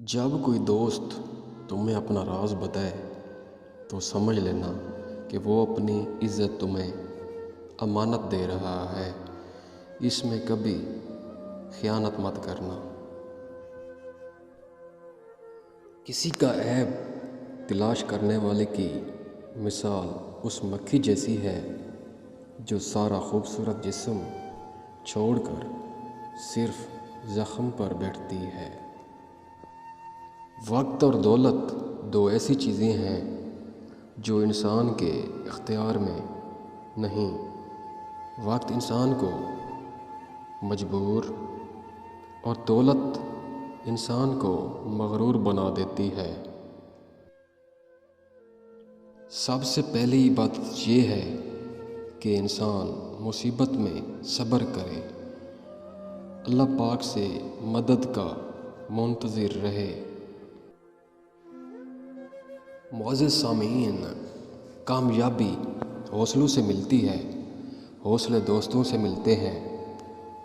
جب کوئی دوست تمہیں اپنا راز بتائے تو سمجھ لینا کہ وہ اپنی عزت تمہیں امانت دے رہا ہے۔ اس میں کبھی خیانت مت کرنا۔ کسی کا عیب تلاش کرنے والے کی مثال اس مکھی جیسی ہے جو سارا خوبصورت جسم چھوڑ کر صرف زخم پر بیٹھتی ہے۔ وقت اور دولت دو ایسی چیزیں ہیں جو انسان کے اختیار میں نہیں۔ وقت انسان کو مجبور اور دولت انسان کو مغرور بنا دیتی ہے۔ سب سے پہلی بات یہ ہے کہ انسان مصیبت میں صبر کرے، اللہ پاک سے مدد کا منتظر رہے۔ معزز سامعین، کامیابی حوصلوں سے ملتی ہے، حوصلے دوستوں سے ملتے ہیں،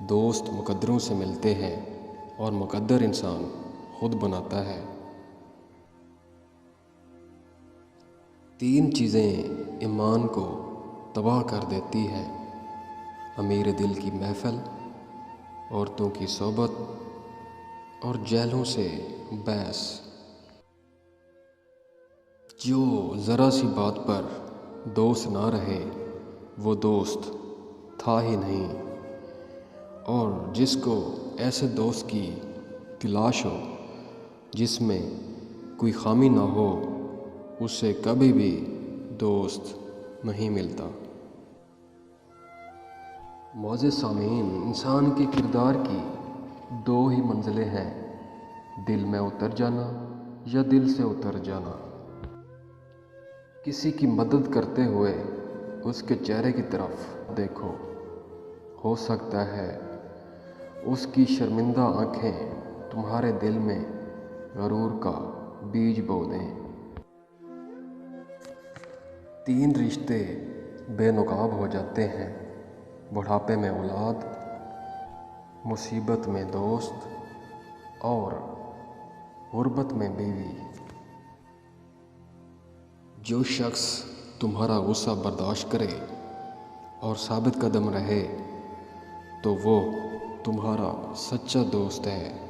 دوست مقدروں سے ملتے ہیں اور مقدر انسان خود بناتا ہے۔ تین چیزیں ایمان کو تباہ کر دیتی ہے: امیر دل کی محفل، عورتوں کی صحبت اور جہلوں سے بحث۔ جو ذرا سی بات پر دوست نہ رہے وہ دوست تھا ہی نہیں، اور جس کو ایسے دوست کی تلاش ہو جس میں کوئی خامی نہ ہو اسے کبھی بھی دوست نہیں ملتا۔ معزز سامعین، انسان کے کردار کی دو ہی منزلیں ہیں: دل میں اتر جانا یا دل سے اتر جانا۔ کسی کی مدد کرتے ہوئے اس کے چہرے کی طرف دیکھو، ہو سکتا ہے اس کی شرمندہ آنکھیں تمہارے دل میں غرور کا بیج بو دیں۔ تین رشتے بے نقاب ہو جاتے ہیں: بڑھاپے میں اولاد، مصیبت میں دوست اور غربت میں بیوی۔ جو شخص تمہارا غصہ برداشت کرے اور ثابت قدم رہے تو وہ تمہارا سچا دوست ہے۔